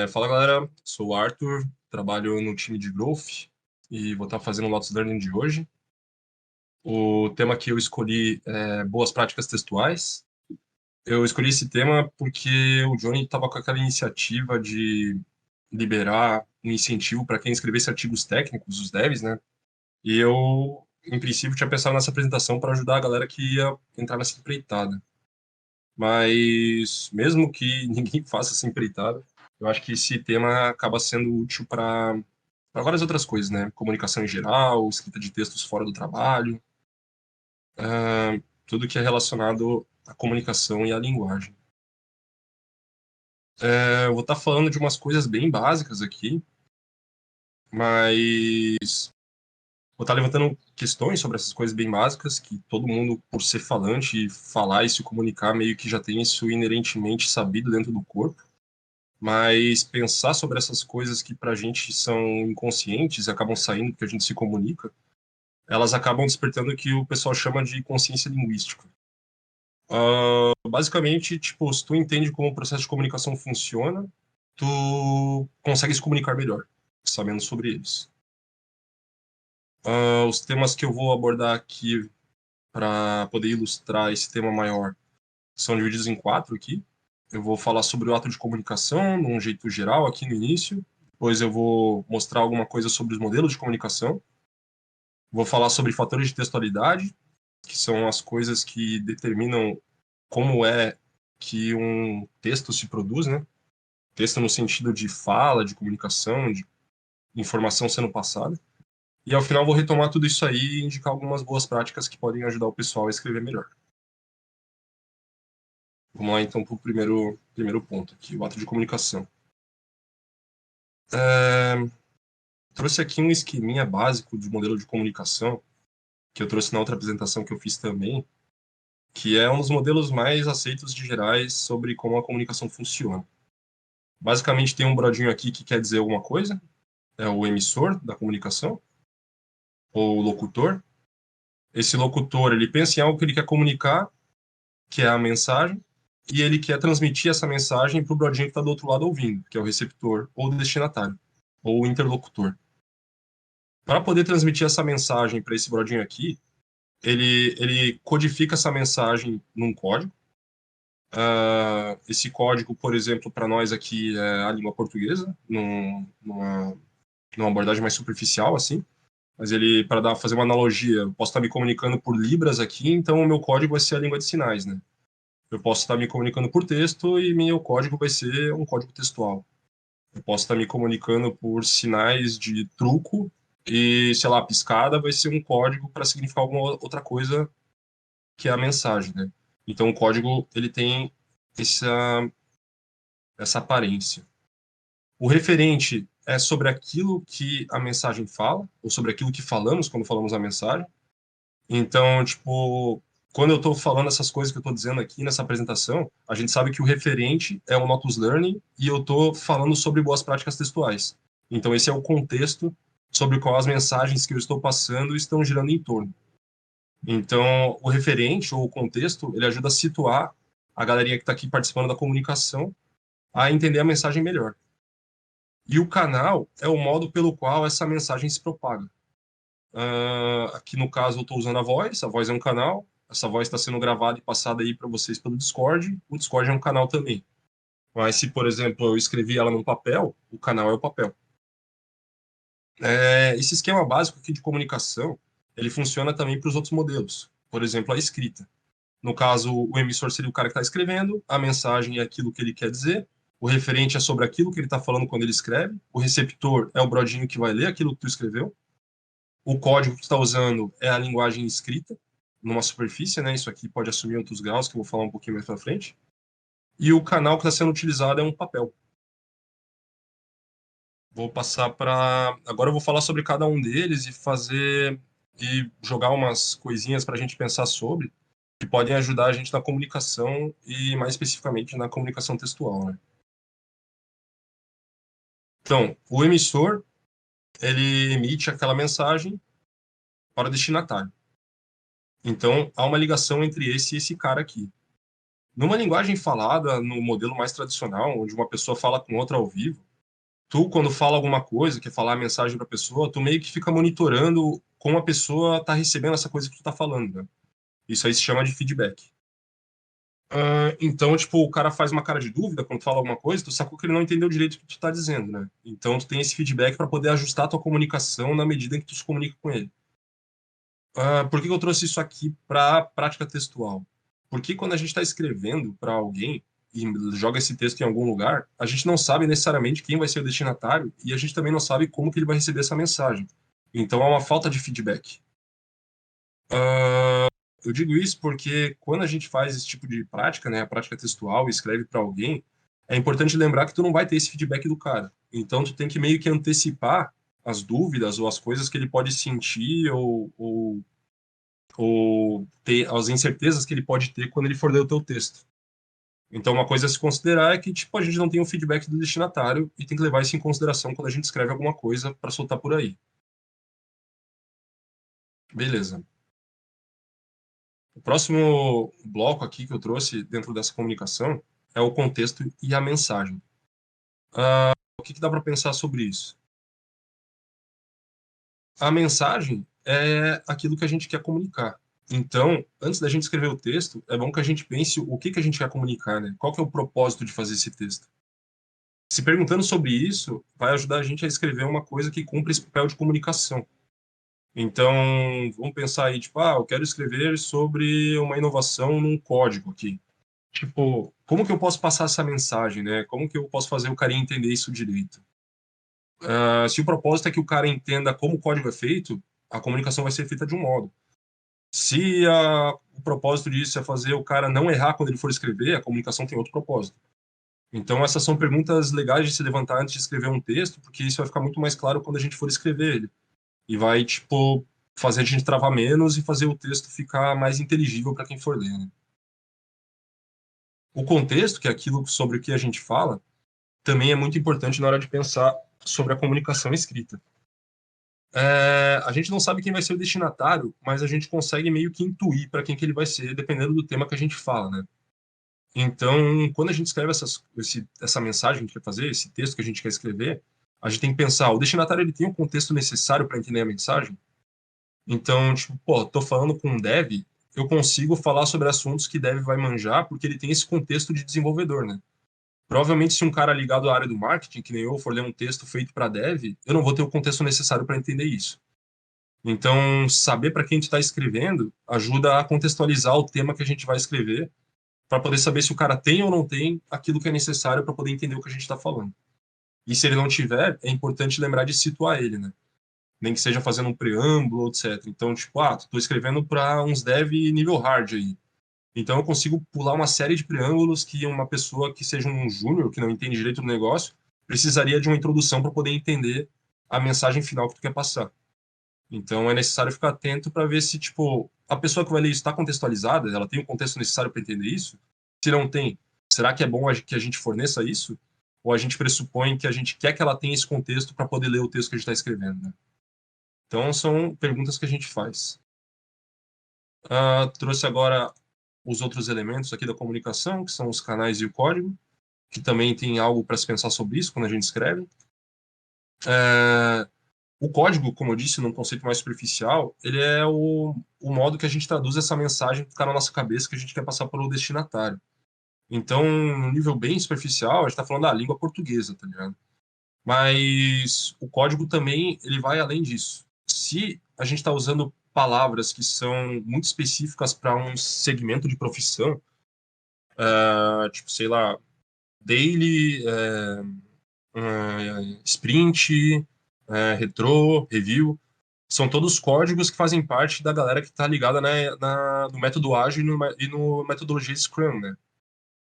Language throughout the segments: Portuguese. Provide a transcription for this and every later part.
Fala galera, sou o Arthur, trabalho no time de Growth e vou estar fazendo o Lotus Learning de hoje. O tema que eu escolhi é boas práticas textuais. Eu escolhi esse tema porque o Johnny estava com aquela iniciativa de liberar um incentivo para quem escrevesse artigos técnicos, os devs, né? E eu, em princípio, tinha pensado nessa apresentação para ajudar a galera que ia entrar nessa empreitada. Mas, mesmo que ninguém faça essa empreitada, eu acho que esse tema acaba sendo útil para várias outras coisas, né? Comunicação em geral, escrita de textos fora do trabalho, tudo que é relacionado à comunicação e à linguagem. Eu vou estar falando de umas coisas bem básicas aqui, mas vou estar levantando questões sobre essas coisas bem básicas que todo mundo, por ser falante, falar e se comunicar, meio que já tem isso inerentemente sabido dentro do corpo. Mas pensar sobre essas coisas que para a gente são inconscientes e acabam saindo porque a gente se comunica, elas acabam despertando o que o pessoal chama de consciência linguística. Basicamente, tipo, se tu entende como o processo de comunicação funciona, tu consegue se comunicar melhor, sabendo sobre eles. Os temas que eu vou abordar aqui para poder ilustrar esse tema maior são divididos em 4 aqui. Eu vou falar sobre o ato de comunicação, num jeito geral, aqui no início. Depois eu vou mostrar alguma coisa sobre os modelos de comunicação. Vou falar sobre fatores de textualidade, que são as coisas que determinam como é que um texto se produz, né? Texto no sentido de fala, de comunicação, de informação sendo passada. E ao final vou retomar tudo isso aí e indicar algumas boas práticas que podem ajudar o pessoal a escrever melhor. Vamos lá então para o primeiro ponto aqui, o ato de comunicação. Trouxe aqui um esqueminha básico de modelo de comunicação, que eu trouxe na outra apresentação que eu fiz também, que é um dos modelos mais aceitos de gerais sobre como a comunicação funciona. Basicamente tem um brodinho aqui que quer dizer alguma coisa, é o emissor da comunicação, ou o locutor. Esse locutor, ele pensa em algo que ele quer comunicar, que é a mensagem, e ele quer transmitir essa mensagem para o brodinho que está do outro lado ouvindo, que é o receptor, ou o destinatário, ou o interlocutor. Para poder transmitir essa mensagem para esse brodinho aqui, ele codifica essa mensagem num código. Esse código, por exemplo, para nós aqui é a língua portuguesa, numa abordagem mais superficial, assim. Mas ele, para fazer uma analogia, eu posso estar me comunicando por libras aqui, então o meu código vai ser a língua de sinais, né? Eu posso estar me comunicando por texto e meu código vai ser um código textual. Eu posso estar me comunicando por sinais de truco e, sei lá, piscada vai ser um código para significar alguma outra coisa que é a mensagem, né? Então o código ele tem essa aparência. O referente é sobre aquilo que a mensagem fala, ou sobre aquilo que falamos quando falamos a mensagem. Então, tipo, quando eu estou falando essas coisas que eu estou dizendo aqui nessa apresentação, a gente sabe que o referente é o Lotus Learning e eu estou falando sobre boas práticas textuais. Então, esse é o contexto sobre o qual as mensagens que eu estou passando estão girando em torno. Então, o referente ou o contexto, ele ajuda a situar a galerinha que está aqui participando da comunicação a entender a mensagem melhor. E o canal é o modo pelo qual essa mensagem se propaga. Aqui no caso eu estou usando a voz é um canal, essa voz está sendo gravada e passada aí para vocês pelo Discord, o Discord é um canal também. Mas se, por exemplo, eu escrevi ela num papel, o canal é o papel. Esse esquema básico aqui de comunicação, ele funciona também para os outros modelos. Por exemplo, a escrita. No caso, o emissor seria o cara que está escrevendo, a mensagem é aquilo que ele quer dizer, o referente é sobre aquilo que ele está falando quando ele escreve, o receptor é o brodinho que vai ler aquilo que tu escreveu, o código que tu está usando é a linguagem escrita, numa superfície, né? Isso aqui pode assumir outros graus, que eu vou falar um pouquinho mais para frente. E o canal que está sendo utilizado é um papel. Vou passar para... Agora eu vou falar sobre cada um deles e jogar umas coisinhas para a gente pensar sobre, que podem ajudar a gente na comunicação e, mais especificamente, na comunicação textual, né? Então, o emissor, ele emite aquela mensagem para o destinatário. Então, há uma ligação entre esse e esse cara aqui. Numa linguagem falada, no modelo mais tradicional, onde uma pessoa fala com outra ao vivo, Tu, quando fala alguma coisa, quer falar a mensagem para a pessoa, tu meio que fica monitorando como a pessoa tá recebendo essa coisa que tu tá falando, né? Isso aí se chama de feedback. Então, tipo, o cara faz uma cara de dúvida quando tu fala alguma coisa, tu sacou que ele não entendeu direito o que tu tá dizendo, né? Então, tu tem esse feedback para poder ajustar a tua comunicação na medida em que tu se comunica com ele. Por que que eu trouxe isso aqui para prática textual? Porque quando a gente está escrevendo para alguém e joga esse texto em algum lugar, a gente não sabe necessariamente quem vai ser o destinatário e a gente também não sabe como que ele vai receber essa mensagem. Então, há uma falta de feedback. Eu digo isso porque quando a gente faz esse tipo de prática, né, a prática textual, e escreve para alguém, é importante lembrar que tu não vai ter esse feedback do cara. Então tu tem que meio que antecipar as dúvidas ou as coisas que ele pode sentir ou ter as incertezas que ele pode ter quando ele for ler o teu texto. Então uma coisa a se considerar é que tipo a gente não tem o feedback do destinatário e tem que levar isso em consideração quando a gente escreve alguma coisa para soltar por aí. Beleza. O próximo bloco aqui que eu trouxe dentro dessa comunicação é o contexto e a mensagem. O que que dá para pensar sobre isso? A mensagem é aquilo que a gente quer comunicar. Então, antes da gente escrever o texto, é bom que a gente pense o que que a gente quer comunicar, né? Qual que é o propósito de fazer esse texto? Se perguntando sobre isso, vai ajudar a gente a escrever uma coisa que cumpra esse papel de comunicação. Então, vamos pensar aí, tipo, eu quero escrever sobre uma inovação num código aqui. Tipo, como que eu posso passar essa mensagem, né? Como que eu posso fazer o cara entender isso direito? Se o propósito é que o cara entenda como o código é feito, a comunicação vai ser feita de um modo. Se o propósito disso é fazer o cara não errar quando ele for escrever, a comunicação tem outro propósito. Então, essas são perguntas legais de se levantar antes de escrever um texto, porque isso vai ficar muito mais claro quando a gente for escrever ele. E vai, tipo, fazer a gente travar menos e fazer o texto ficar mais inteligível para quem for ler, né? O contexto, que é aquilo sobre o que a gente fala, também é muito importante na hora de pensar sobre a comunicação escrita. A gente não sabe quem vai ser o destinatário, mas a gente consegue meio que intuir para quem que ele vai ser, dependendo do tema que a gente fala, né? Então, quando a gente escreve essa mensagem que a gente quer fazer, esse texto que a gente quer escrever, a gente tem que pensar, o destinatário ele tem o contexto necessário para entender a mensagem? Então, tipo, pô, tô falando com um dev, eu consigo falar sobre assuntos que dev vai manjar, porque ele tem esse contexto de desenvolvedor, né? Provavelmente, se um cara ligado à área do marketing, que nem eu, for ler um texto feito para dev, eu não vou ter o contexto necessário para entender isso. Então, saber para quem a gente está escrevendo ajuda a contextualizar o tema que a gente vai escrever, para poder saber se o cara tem ou não tem aquilo que é necessário para poder entender o que a gente está falando. E se ele não tiver, é importante lembrar de situar ele, né? Nem que seja fazendo um preâmbulo, etc. Então, tipo, estou escrevendo para uns dev nível hard aí. Então, eu consigo pular uma série de preâmbulos que uma pessoa que seja um júnior, que não entende direito do negócio, precisaria de uma introdução para poder entender a mensagem final que tu quer passar. Então é necessário ficar atento para ver se, tipo, a pessoa que vai ler isso está contextualizada, ela tem o contexto necessário para entender isso? Se não tem, será que é bom que a gente forneça isso? Ou a gente pressupõe que a gente quer que ela tenha esse contexto para poder ler o texto que a gente está escrevendo, né? Então são perguntas que a gente faz. Trouxe agora os outros elementos aqui da comunicação, que são os canais e o código, que também tem algo para se pensar sobre isso quando a gente escreve. É, O código, como eu disse, num conceito mais superficial, ele é o modo que a gente traduz essa mensagem que está na nossa cabeça que a gente quer passar para o destinatário. Então, no nível bem superficial, a gente está falando da língua portuguesa, tá ligado? Mas o código também, ele vai além disso. Se a gente está usando palavras que são muito específicas para um segmento de profissão, tipo, sei lá, daily, sprint, retrô, review, são todos códigos que fazem parte da galera que está ligada no método ágil e no metodologia Scrum, né?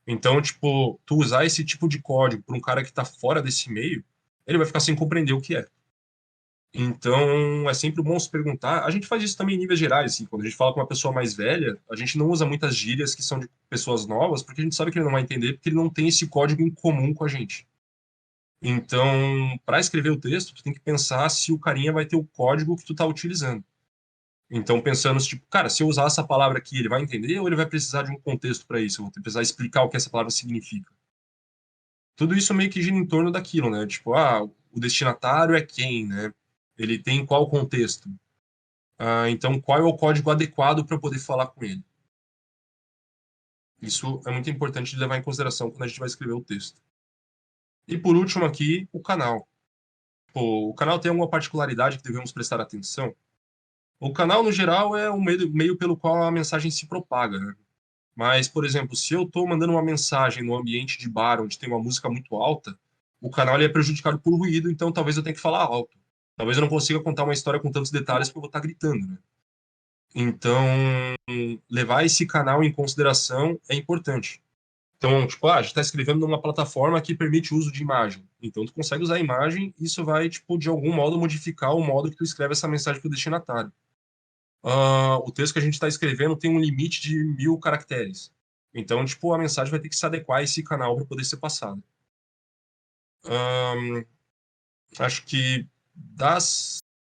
Então, tipo, tu usar esse tipo de código para um cara que está fora desse meio, ele vai ficar sem compreender o que é. Então, é sempre bom se perguntar. A gente faz isso também em níveis gerais, assim, quando a gente fala com uma pessoa mais velha, a gente não usa muitas gírias que são de pessoas novas, porque a gente sabe que ele não vai entender, porque ele não tem esse código em comum com a gente. Então, para escrever o texto, tu tem que pensar se o carinha vai ter o código que tu tá utilizando. Então, pensando, tipo, cara, se eu usar essa palavra aqui, ele vai entender ou ele vai precisar de um contexto para isso? Eu vou precisar explicar o que essa palavra significa. Tudo isso meio que gira em torno daquilo, né? Tipo, o destinatário é quem, né? Ele tem qual contexto? Então, qual é o código adequado para poder falar com ele? Isso é muito importante de levar em consideração quando a gente vai escrever o texto. E por último aqui, o canal. Pô, o canal tem alguma particularidade que devemos prestar atenção? O canal, no geral, é o meio pelo qual a mensagem se propaga, né? Mas, por exemplo, se eu estou mandando uma mensagem no ambiente de bar onde tem uma música muito alta, o canal ele é prejudicado por ruído, então talvez eu tenha que falar alto. Talvez eu não consiga contar uma história com tantos detalhes porque eu vou estar gritando, né? Então, levar esse canal em consideração é importante. Então, tipo, a gente está escrevendo numa plataforma que permite o uso de imagem. Então, tu consegue usar a imagem e isso vai, tipo, de algum modo modificar o modo que tu escreve essa mensagem para o destinatário. O texto que a gente está escrevendo tem um limite de 1.000 caracteres. Então, tipo, a mensagem vai ter que se adequar a esse canal para poder ser passada. Acho que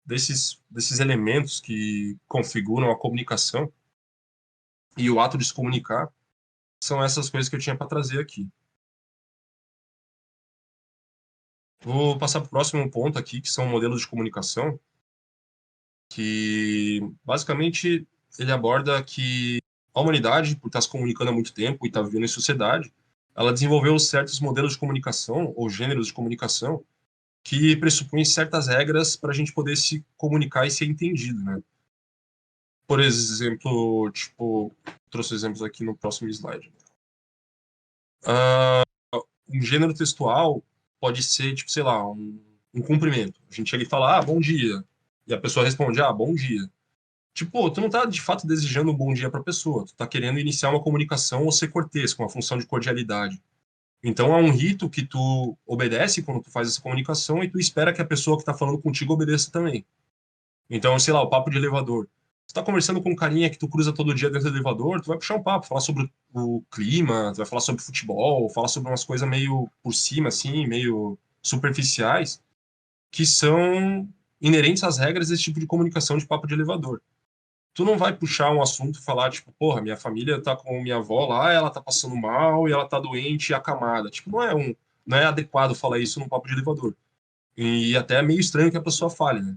desses elementos que configuram a comunicação e o ato de se comunicar, são essas coisas que eu tinha para trazer aqui. Vou passar para o próximo ponto aqui, que são modelos de comunicação, que basicamente ele aborda que a humanidade, por estar se comunicando há muito tempo e estar vivendo em sociedade, ela desenvolveu certos modelos de comunicação ou gêneros de comunicação que pressupõem certas regras para a gente poder se comunicar e ser entendido, né? Por exemplo, tipo, trouxe exemplos aqui no próximo slide. Um gênero textual pode ser, tipo, sei lá, um cumprimento. A gente chega e fala, bom dia. E a pessoa responde, bom dia. Tipo, tu não tá de fato desejando um bom dia para a pessoa, tu tá querendo iniciar uma comunicação ou ser cortês, com a função de cordialidade. Então é um rito que tu obedece quando tu faz essa comunicação e tu espera que a pessoa que tá falando contigo obedeça também. Então, sei lá, o papo de elevador. Tu tá conversando com um carinha que tu cruza todo dia dentro do elevador, tu vai puxar um papo, falar sobre o clima, tu vai falar sobre futebol, falar sobre umas coisas meio por cima, assim, meio superficiais, que são inerentes às regras desse tipo de comunicação de papo de elevador. Tu não vai puxar um assunto e falar, tipo, porra, minha família tá com minha avó lá, ela tá passando mal e ela tá doente e acamada. Tipo, não é adequado falar isso num papo de elevador. E até é meio estranho que a pessoa fale, né?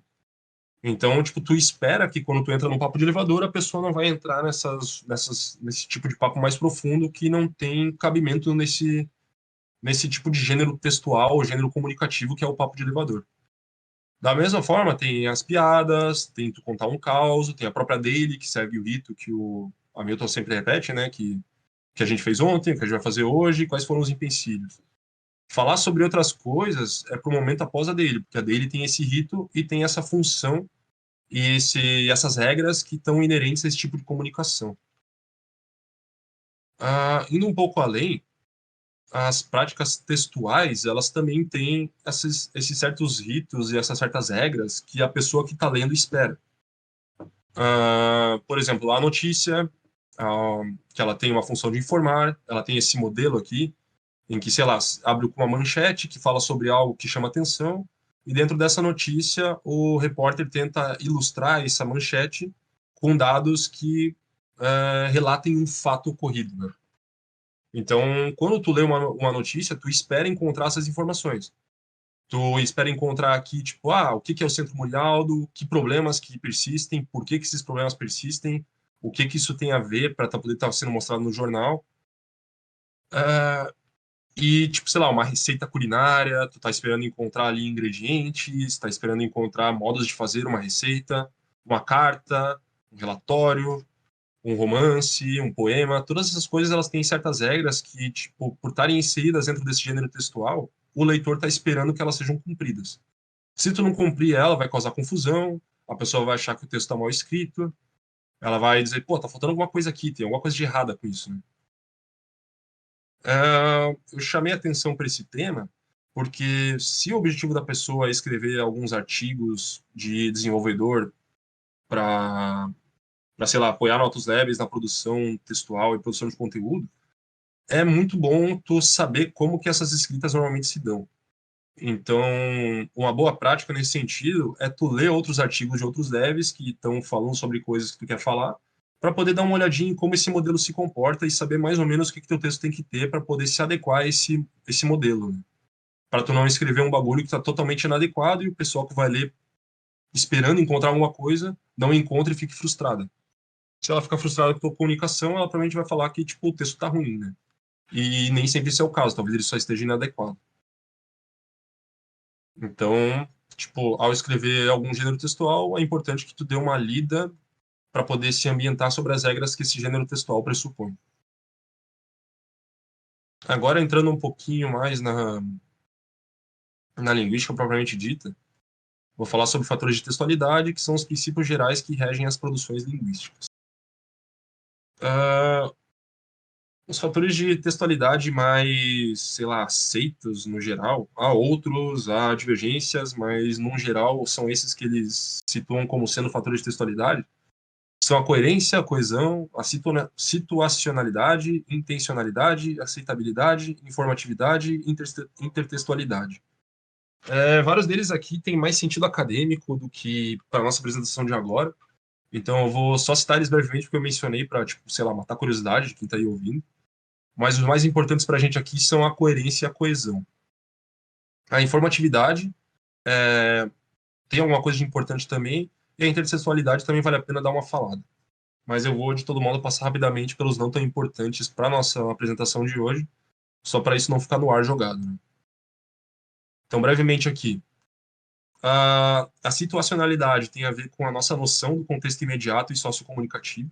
Então, tipo, tu espera que quando tu entra num papo de elevador, a pessoa não vai entrar nesse tipo de papo mais profundo que não tem cabimento nesse tipo de gênero textual, gênero comunicativo que é o papo de elevador. Da mesma forma, tem as piadas, tem tu contar um caos, tem a própria daily, que segue o rito que o Hamilton sempre repete, né? Que a gente fez ontem, que a gente vai fazer hoje, quais foram os empecilhos. Falar sobre outras coisas é pro momento após a daily, porque a daily tem esse rito e tem essa função e essas regras que estão inerentes a esse tipo de comunicação. Indo um pouco além, as práticas textuais, elas também têm esses certos ritos e essas certas regras que a pessoa que está lendo espera. Por exemplo, a notícia, que ela tem uma função de informar, ela tem esse modelo aqui, em que, sei lá, abre com uma manchete que fala sobre algo que chama atenção, e dentro dessa notícia, o repórter tenta ilustrar essa manchete com dados que relatem um fato ocorrido, né? Então, quando tu lê uma notícia, tu espera encontrar essas informações. Tu espera encontrar aqui, tipo, o que que é o centro molhado, que problemas que persistem, por que que esses problemas persistem, o que que isso tem a ver para poder estar sendo mostrado no jornal. Ah, E, tipo, sei lá, uma receita culinária, tu tá esperando encontrar ali ingredientes, tá esperando encontrar modos de fazer uma receita, uma carta, um relatório, um romance, um poema, todas essas coisas elas têm certas regras que, tipo, por estarem inseridas dentro desse gênero textual, o leitor tá esperando que elas sejam cumpridas. Se tu não cumprir ela, vai causar confusão, a pessoa vai achar que o texto tá mal escrito, ela vai dizer, pô, tá faltando alguma coisa aqui, tem alguma coisa de errada com isso, né? Eu chamei atenção para esse tema porque se o objetivo da pessoa é escrever alguns artigos de desenvolvedor para, sei lá, apoiar notas leves na produção textual e produção de conteúdo, é muito bom tu saber como que essas escritas normalmente se dão. Então, uma boa prática nesse sentido é tu ler outros artigos de outros devs que estão falando sobre coisas que tu quer falar, para poder dar uma olhadinha em como esse modelo se comporta e saber mais ou menos o que que teu texto tem que ter para poder se adequar a esse modelo, né? Para tu não escrever um bagulho que tá totalmente inadequado e o pessoal que vai ler esperando encontrar alguma coisa não encontra e fique frustrada. Se ela ficar frustrada com a tua comunicação, ela provavelmente vai falar que, tipo, o texto tá ruim, né? E nem sempre esse é o caso, talvez ele só esteja inadequado. Então, tipo, ao escrever algum gênero textual, é importante que tu dê uma lida para poder se ambientar sobre as regras que esse gênero textual pressupõe. Agora, entrando um pouquinho mais na linguística propriamente dita, vou falar sobre fatores de textualidade, que são os princípios gerais que regem as produções linguísticas. Uh, os fatores de textualidade mais, sei lá, aceitos no geral, há outros, há divergências, mas no geral são esses que eles situam como sendo fatores de textualidade. São a coerência, a coesão, a situacionalidade, intencionalidade, aceitabilidade, informatividade e intertextualidade. Vários deles aqui têm mais sentido acadêmico do que para a nossa apresentação de agora. Então eu vou só citar eles brevemente porque eu mencionei para, tipo, sei lá, matar a curiosidade de quem está aí ouvindo. Mas os mais importantes para a gente aqui são a coerência e a coesão. A informatividade tem alguma coisa de importante também, e a intertextualidade também vale a pena dar uma falada. Mas eu vou, de todo modo, passar rapidamente pelos não tão importantes para a nossa apresentação de hoje, só para isso não ficar no ar jogado, né? Então, brevemente aqui. A situacionalidade tem a ver com a nossa noção do contexto imediato e sociocomunicativo.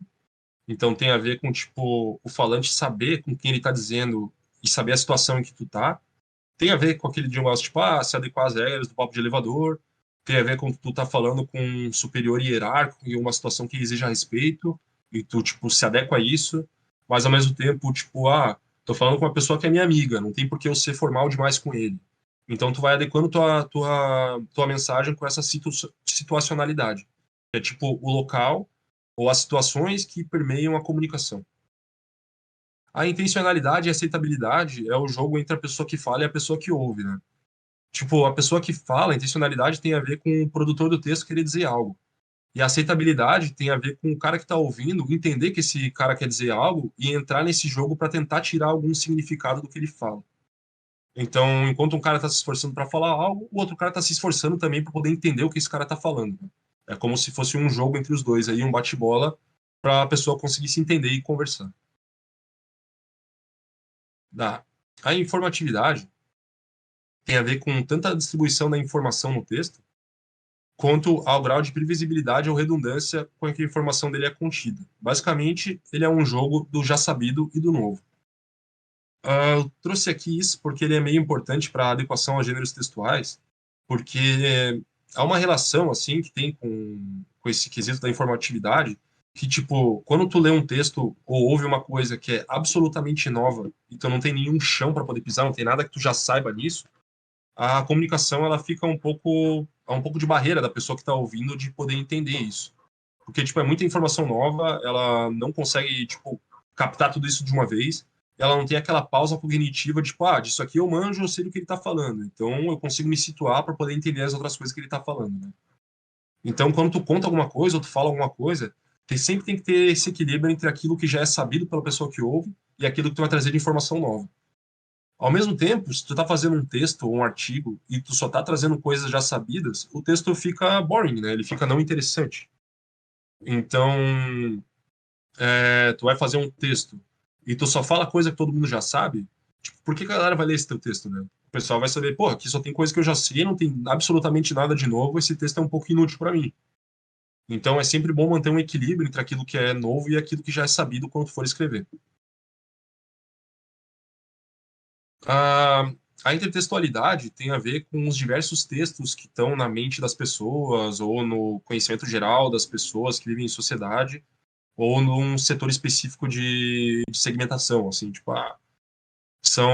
Então, tem a ver com, tipo, o falante saber com quem ele está dizendo e saber a situação em que tu tá. Tem a ver com aquele negócio, tipo, se adequar às regras do papo de elevador. Tem a ver com tu tá falando com um superior hierárquico em uma situação que exija respeito e tu, tipo, se adequa a isso. Mas, ao mesmo tempo, tipo, tô falando com uma pessoa que é minha amiga, não tem por que eu ser formal demais com ele. Então, tu vai adequando tua mensagem com essa situacionalidade. É, tipo, o local ou as situações que permeiam a comunicação. A intencionalidade e aceitabilidade é o jogo entre a pessoa que fala e a pessoa que ouve, né? Tipo, a pessoa que fala, a intencionalidade tem a ver com o produtor do texto querer dizer algo. E a aceitabilidade tem a ver com o cara que está ouvindo entender que esse cara quer dizer algo e entrar nesse jogo para tentar tirar algum significado do que ele fala. Então, enquanto um cara está se esforçando para falar algo, o outro cara está se esforçando também para poder entender o que esse cara está falando, né? É como se fosse um jogo entre os dois aí, um bate-bola para a pessoa conseguir se entender e conversar. A informatividade tem a ver com tanto a distribuição da informação no texto, quanto ao grau de previsibilidade ou redundância com que a informação dele é contida. Basicamente, ele é um jogo do já sabido e do novo. Eu trouxe aqui isso porque ele é meio importante para a adequação a gêneros textuais, porque há uma relação assim que tem com esse quesito da informatividade, que tipo, quando tu lê um texto ou ouve uma coisa que é absolutamente nova, e tu não tem nenhum chão para poder pisar, não tem nada que tu já saiba nisso, a comunicação ela fica um pouco de barreira da pessoa que está ouvindo de poder entender isso. Porque, tipo, é muita informação nova, ela não consegue, tipo, captar tudo isso de uma vez, ela não tem aquela pausa cognitiva, de, tipo, disso aqui eu manjo, eu sei do que ele está falando, então eu consigo me situar para poder entender as outras coisas que ele está falando, né? Então, quando tu conta alguma coisa ou tu fala alguma coisa, sempre tem que ter esse equilíbrio entre aquilo que já é sabido pela pessoa que ouve e aquilo que tu vai trazer de informação nova. Ao mesmo tempo, se tu tá fazendo um texto ou um artigo e tu só tá trazendo coisas já sabidas, o texto fica boring, né? Ele fica não interessante. Então, tu vai fazer um texto e tu só fala coisa que todo mundo já sabe, tipo, por que que a galera vai ler esse teu texto, né? O pessoal vai saber, pô, aqui só tem coisa que eu já sei, não tem absolutamente nada de novo, esse texto é um pouco inútil para mim. Então, é sempre bom manter um equilíbrio entre aquilo que é novo e aquilo que já é sabido quando tu for escrever. A, a intertextualidade tem a ver com os diversos textos que estão na mente das pessoas ou no conhecimento geral das pessoas que vivem em sociedade ou num setor específico de segmentação, assim, tipo, são,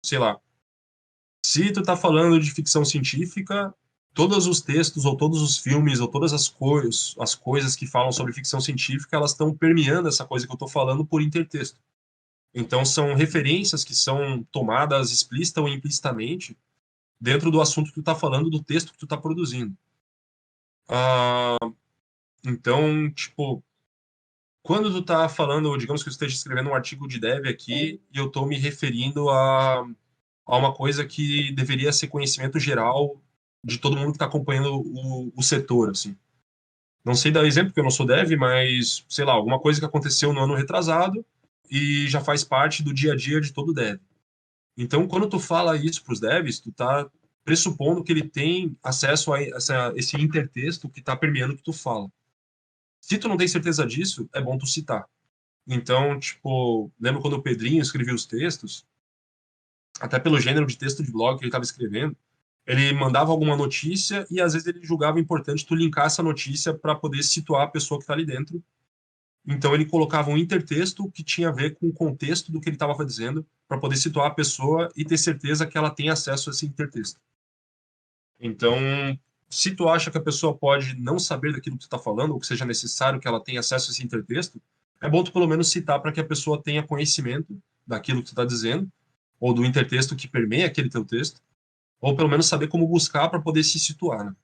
sei lá, se tu tá falando de ficção científica, todos os textos ou todos os filmes ou todas as coisas que falam sobre ficção científica, elas estão permeando essa coisa que eu tô falando por intertexto. Então, são referências que são tomadas explícita ou implicitamente dentro do assunto que tu está falando, do texto que tu está produzindo. Ah, então, tipo, quando tu está falando, digamos que eu esteja escrevendo um artigo de dev aqui e eu estou me referindo a uma coisa que deveria ser conhecimento geral de todo mundo que está acompanhando o setor, assim. Não sei dar exemplo, porque eu não sou dev, mas, sei lá, alguma coisa que aconteceu no ano retrasado e já faz parte do dia a dia de todo dev. Então, quando tu fala isso para os devs, tu tá pressupondo que ele tem acesso a esse intertexto que está permeando o que tu fala. Se tu não tem certeza disso, é bom tu citar. Então, tipo, lembro quando o Pedrinho escrevia os textos, até pelo gênero de texto de blog que ele estava escrevendo, ele mandava alguma notícia e às vezes ele julgava importante tu linkar essa notícia para poder situar a pessoa que está ali dentro. Então ele colocava um intertexto que tinha a ver com o contexto do que ele estava dizendo, para poder situar a pessoa e ter certeza que ela tem acesso a esse intertexto. Então, se tu acha que a pessoa pode não saber daquilo que tu está falando, ou que seja necessário que ela tenha acesso a esse intertexto, é bom tu pelo menos citar para que a pessoa tenha conhecimento daquilo que tu está dizendo, ou do intertexto que permeia aquele teu texto, ou pelo menos saber como buscar para poder se situar, né?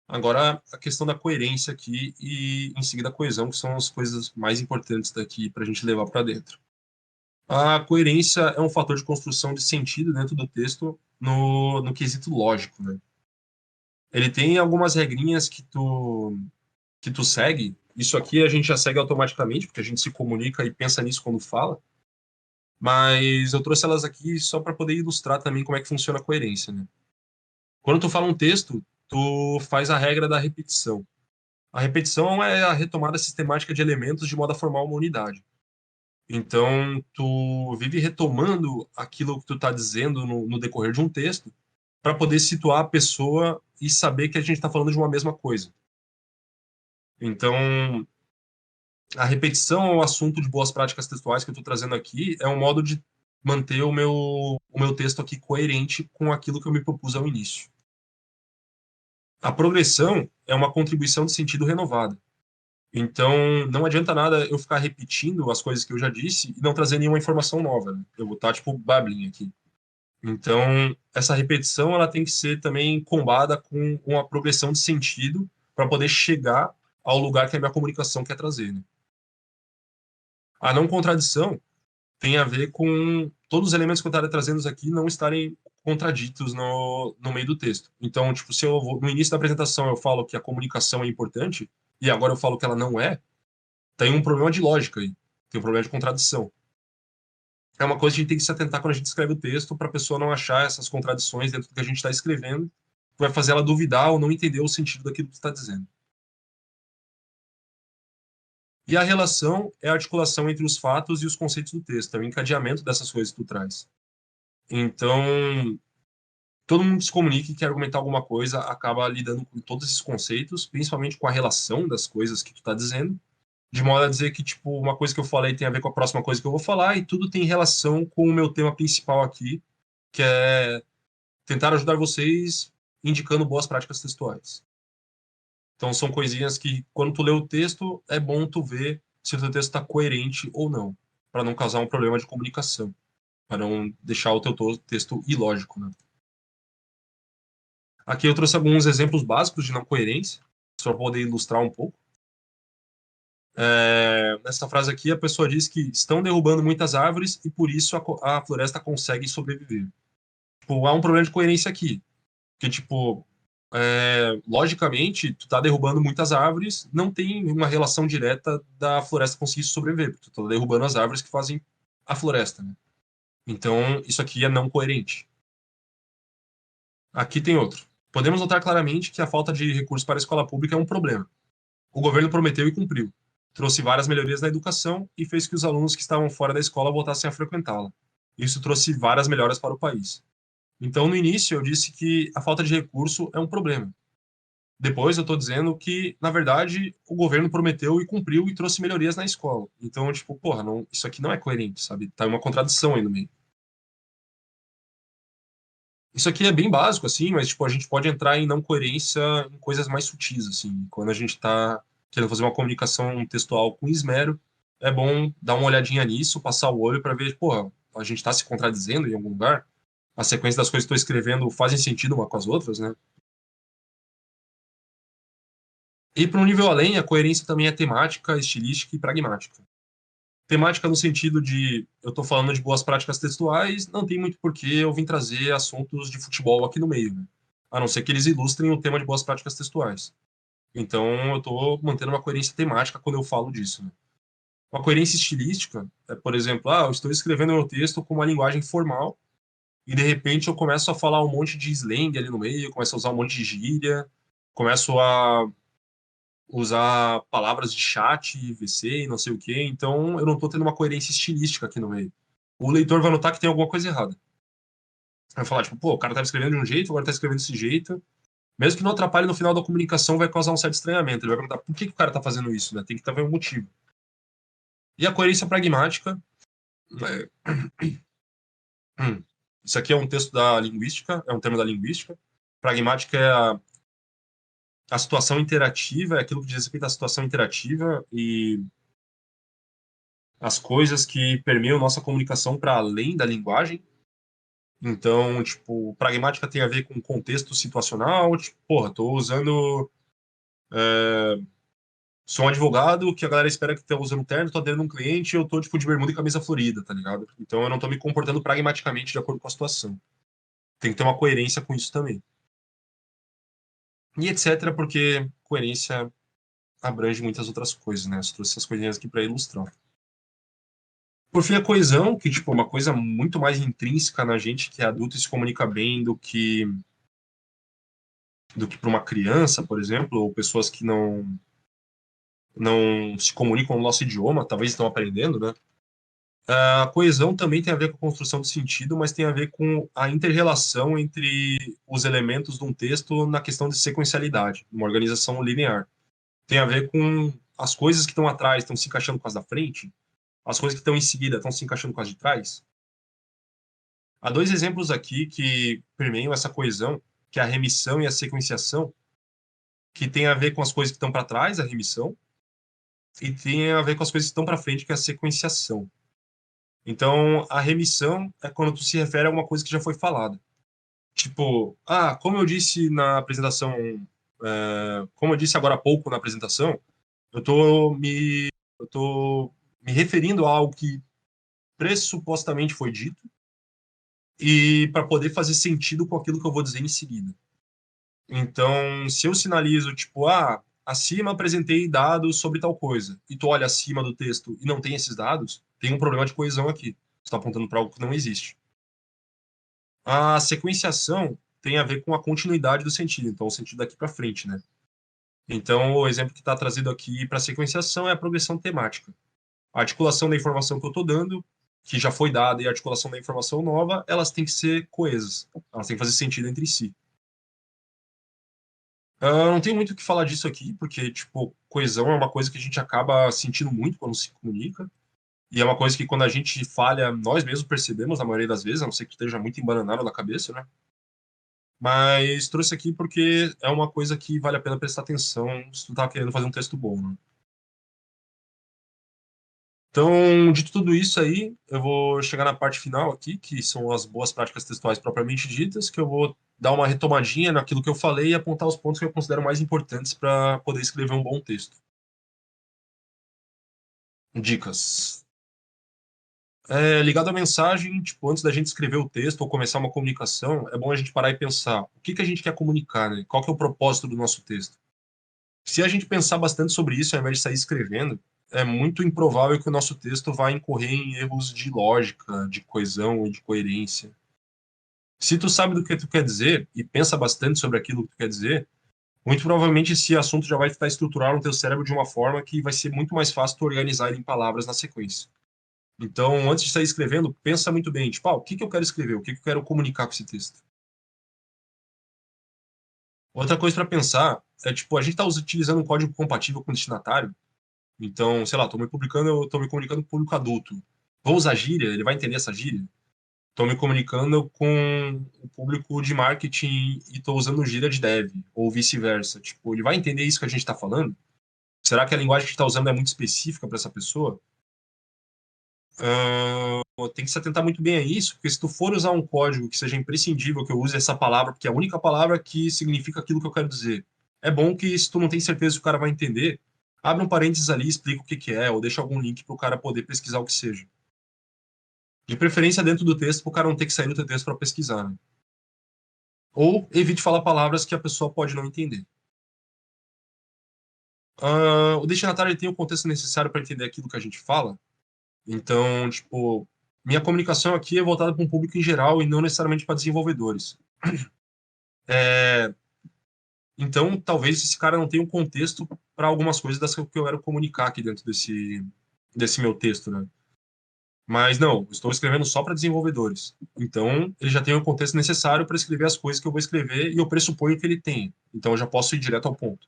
Agora, a questão da coerência aqui e, em seguida, a coesão, que são as coisas mais importantes daqui para a gente levar para dentro. A coerência é um fator de construção de sentido dentro do texto no quesito lógico, né? Ele tem algumas regrinhas que tu segue. Isso aqui a gente já segue automaticamente, porque a gente se comunica e pensa nisso quando fala. Mas eu trouxe elas aqui só para poder ilustrar também como é que funciona a coerência, né? Quando tu fala um texto, tu faz a regra da repetição. A repetição é a retomada sistemática de elementos de modo a formar uma unidade. Então, tu vive retomando aquilo que tu está dizendo no decorrer de um texto para poder situar a pessoa e saber que a gente está falando de uma mesma coisa. Então, a repetição ao assunto de boas práticas textuais que eu estou trazendo aqui é um modo de manter o meu texto aqui coerente com aquilo que eu me propus ao início. A progressão é uma contribuição de sentido renovada. Então, não adianta nada eu ficar repetindo as coisas que eu já disse e não trazer nenhuma informação nova, né? Eu vou estar, tipo, babbling aqui. Então, essa repetição, ela tem que ser também combada com uma progressão de sentido para poder chegar ao lugar que a minha comunicação quer trazer, né? A não contradição tem a ver com todos os elementos que eu estarei trazendo aqui não estarem contraditos no meio do texto. Então, tipo, se eu vou, no início da apresentação eu falo que a comunicação é importante e agora eu falo que ela não é, tem um problema de lógica aí, tem um problema de contradição. É uma coisa que a gente tem que se atentar quando a gente escreve o texto para a pessoa não achar essas contradições dentro do que a gente está escrevendo, que vai fazer ela duvidar ou não entender o sentido daquilo que está dizendo. E a relação é a articulação entre os fatos e os conceitos do texto, é o encadeamento dessas coisas que tu traz. Então, todo mundo que se comunica e quer argumentar alguma coisa acaba lidando com todos esses conceitos, principalmente com a relação das coisas que tu está dizendo, de modo a dizer que, tipo, uma coisa que eu falei tem a ver com a próxima coisa que eu vou falar, e tudo tem relação com o meu tema principal aqui, que é tentar ajudar vocês indicando boas práticas textuais. Então, são coisinhas que, quando tu lê o texto, é bom tu ver se o teu texto está coerente ou não, para não causar um problema de comunicação, para não deixar o teu texto ilógico, né? Aqui eu trouxe alguns exemplos básicos de não coerência, só para poder ilustrar um pouco. Nessa frase aqui, a pessoa diz que estão derrubando muitas árvores e por isso a floresta consegue sobreviver. Tipo, há um problema de coerência aqui. Porque, tipo, logicamente, tu tá derrubando muitas árvores, não tem uma relação direta da floresta conseguir sobreviver, porque tu tá derrubando as árvores que fazem a floresta, né? Então, isso aqui é não coerente. Aqui tem outro. Podemos notar claramente que a falta de recursos para a escola pública é um problema. O governo prometeu e cumpriu. Trouxe várias melhorias na educação e fez que os alunos que estavam fora da escola voltassem a frequentá-la. Isso trouxe várias melhoras para o país. Então, no início, eu disse que a falta de recurso é um problema. Depois, eu estou dizendo que, na verdade, o governo prometeu e cumpriu e trouxe melhorias na escola. Então, tipo, porra, não, isso aqui não é coerente, sabe? Tá uma contradição aí no meio. Isso aqui é bem básico, assim, mas, tipo, a gente pode entrar em não coerência em coisas mais sutis, assim. Quando a gente está querendo fazer uma comunicação textual com esmero, é bom dar uma olhadinha nisso, passar o olho para ver, porra, a gente está se contradizendo em algum lugar? A sequência das coisas que estou escrevendo fazem sentido uma com as outras, né? E para um nível além, a coerência também é temática, estilística e pragmática. Temática no sentido de eu estou falando de boas práticas textuais, não tem muito porquê eu vim trazer assuntos de futebol aqui no meio, né? A não ser que eles ilustrem o tema de boas práticas textuais. Então eu estou mantendo uma coerência temática quando eu falo disso, né? Uma coerência estilística é, por exemplo, eu estou escrevendo meu texto com uma linguagem formal e de repente eu começo a falar um monte de slang ali no meio, começo a usar um monte de gíria, começo a usar palavras de chat, VC e não sei o quê, então eu não estou tendo uma coerência estilística aqui no meio. O leitor vai notar que tem alguma coisa errada. Vai falar, tipo, pô, o cara estava escrevendo de um jeito, agora está escrevendo desse jeito. Mesmo que não atrapalhe no final da comunicação, vai causar um certo estranhamento. Ele vai perguntar por que, que o cara está fazendo isso, né? Tem que haver um motivo. E a coerência pragmática, é, isso aqui é um texto da linguística, é um termo da linguística. Pragmática é a situação interativa, é aquilo que diz respeito à situação interativa e as coisas que permeiam nossa comunicação para além da linguagem. Então, tipo, pragmática tem a ver com contexto situacional, tipo, porra, tô usando. Sou um advogado que a galera espera que tá usando terno, tô atendendo um cliente e eu tô, tipo, de bermuda e camisa florida, tá ligado? Então eu não tô me comportando pragmaticamente de acordo com a situação. Tem que ter uma coerência com isso também. E etc, porque coerência abrange muitas outras coisas, né? Eu trouxe essas coisinhas aqui para ilustrar. Por fim, a coesão, que tipo, é uma coisa muito mais intrínseca na gente que é adulto e se comunica bem do que para uma criança, por exemplo, ou pessoas que não se comunicam no nosso idioma, talvez estão aprendendo, né? A coesão também tem a ver com a construção de sentido, mas tem a ver com a interrelação entre os elementos de um texto na questão de sequencialidade, uma organização linear. Tem a ver com as coisas que estão atrás estão se encaixando com as da frente, as coisas que estão em seguida estão se encaixando com as de trás. Há dois exemplos aqui que permeiam essa coesão, que é a remissão e a sequenciação, que tem a ver com as coisas que estão para trás, a remissão, e tem a ver com as coisas que estão para frente, que é a sequenciação. Então, a remissão é quando tu se refere a alguma coisa que já foi falada. Tipo, como eu disse na apresentação, como eu disse agora há pouco na apresentação, eu eu tô me referindo a algo que pressupostamente foi dito e para poder fazer sentido com aquilo que eu vou dizer em seguida. Então, se eu sinalizo, tipo, acima apresentei dados sobre tal coisa, e tu olha acima do texto e não tem esses dados, tem um problema de coesão aqui. Você está apontando para algo que não existe. A sequenciação tem a ver com a continuidade do sentido, então o sentido daqui para frente, né? Então, o exemplo que está trazido aqui para sequenciação é a progressão temática. A articulação da informação que eu estou dando, que já foi dada, e a articulação da informação nova, elas têm que ser coesas. Elas têm que fazer sentido entre si. Não tem muito o que falar disso aqui, porque, tipo, coesão é uma coisa que a gente acaba sentindo muito quando se comunica, e é uma coisa que quando a gente falha, nós mesmos percebemos na maioria das vezes, a não ser que esteja muito embananado na cabeça, né? Mas trouxe aqui porque é uma coisa que vale a pena prestar atenção se tu tá querendo fazer um texto bom, né? Então, dito tudo isso aí, eu vou chegar na parte final aqui, que são as boas práticas textuais propriamente ditas, que eu vou dar uma retomadinha naquilo que eu falei e apontar os pontos que eu considero mais importantes para poder escrever um bom texto. Dicas. Ligado à mensagem, tipo, antes da gente escrever o texto ou começar uma comunicação, é bom a gente parar e pensar o que que a gente quer comunicar, né? Qual que é o propósito do nosso texto? Se a gente pensar bastante sobre isso, ao invés de sair escrevendo, é muito improvável que o nosso texto vá incorrer em erros de lógica, de coesão e de coerência. Se tu sabe do que tu quer dizer e pensa bastante sobre aquilo que tu quer dizer, muito provavelmente esse assunto já vai estar estruturado no teu cérebro de uma forma que vai ser muito mais fácil tu organizar ele em palavras na sequência. Então, antes de sair escrevendo, pensa muito bem, tipo, o que que eu quero escrever? O que que eu quero comunicar com esse texto? Outra coisa para pensar é, tipo, a gente está utilizando um código compatível com o destinatário. Então, sei lá, eu tô me comunicando com o público adulto. Vou usar gíria? Ele vai entender essa gíria? Estou me comunicando com o público de marketing e estou usando gíria de dev, ou vice-versa. Tipo, ele vai entender isso que a gente está falando? Será que a linguagem que a gente está usando é muito específica para essa pessoa? Tem que se atentar muito bem a isso, porque se tu for usar um código que seja imprescindível que eu use essa palavra, porque é a única palavra que significa aquilo que eu quero dizer, é bom que se tu não tem certeza se o cara vai entender, abre um parênteses ali, explica o que que é, ou deixa algum link para o cara poder pesquisar o que seja. De preferência dentro do texto, para o cara não ter que sair do teu texto para pesquisar, né? Ou evite falar palavras que a pessoa pode não entender. O destinatário ele tem o contexto necessário para entender aquilo que a gente fala. Então, tipo, minha comunicação aqui é voltada para um público em geral e não necessariamente para desenvolvedores. É, então, talvez esse cara não tenha um contexto para algumas coisas das que eu quero comunicar aqui dentro desse meu texto, né? Mas não, estou escrevendo só para desenvolvedores. Então, ele já tem o contexto necessário para escrever as coisas que eu vou escrever e eu pressuponho que ele tem. Então, eu já posso ir direto ao ponto.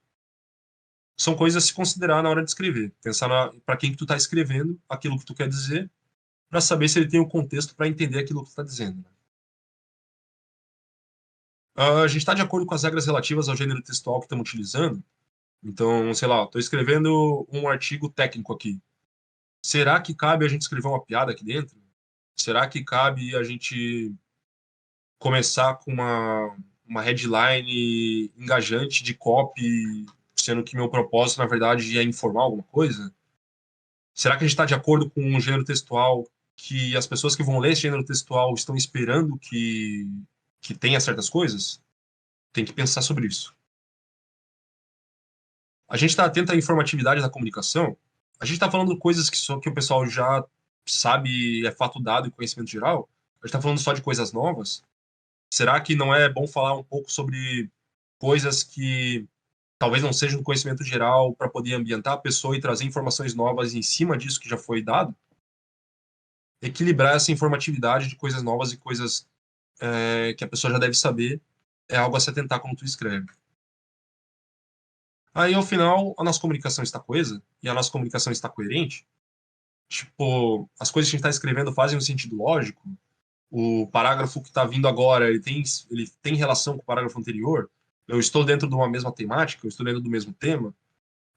São coisas a se considerar na hora de escrever. Pensar para quem que tu está escrevendo, aquilo que tu quer dizer, para saber se ele tem o contexto para entender aquilo que tu está dizendo, né? A gente está de acordo com as regras relativas ao gênero textual que estamos utilizando. Então, sei lá, estou escrevendo um artigo técnico aqui. Será que cabe a gente escrever uma piada aqui dentro? Será que cabe a gente começar com uma headline engajante de copy, sendo que meu propósito, na verdade, é informar alguma coisa? Será que a gente está de acordo com um gênero textual que as pessoas que vão ler esse gênero textual estão esperando que tenha certas coisas? Tem que pensar sobre isso. A gente está atento à informatividade da comunicação. A gente está falando coisas que só que o pessoal já sabe, é fato dado e conhecimento geral. A gente está falando só de coisas novas. Será que não é bom falar um pouco sobre coisas que talvez não sejam do conhecimento geral para poder ambientar a pessoa e trazer informações novas em cima disso que já foi dado? Equilibrar essa informatividade de coisas novas e coisas que a pessoa já deve saber é algo a se atentar quando tu escreve. Aí, ao final, a nossa comunicação está coesa e a nossa comunicação está coerente. Tipo, as coisas que a gente está escrevendo fazem um sentido lógico. O parágrafo que está vindo agora, ele tem relação com o parágrafo anterior. Eu estou dentro de uma mesma temática, eu estou dentro do mesmo tema.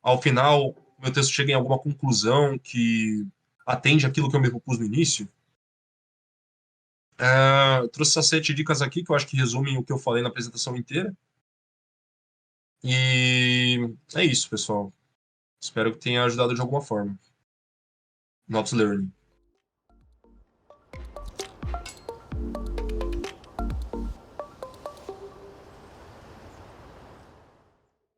Ao final, o meu texto chega em alguma conclusão que atende aquilo que eu me propus no início. Eu trouxe essas 7 dicas aqui que eu acho que resumem o que eu falei na apresentação inteira. E é isso, pessoal. Espero que tenha ajudado de alguma forma. Not Learning.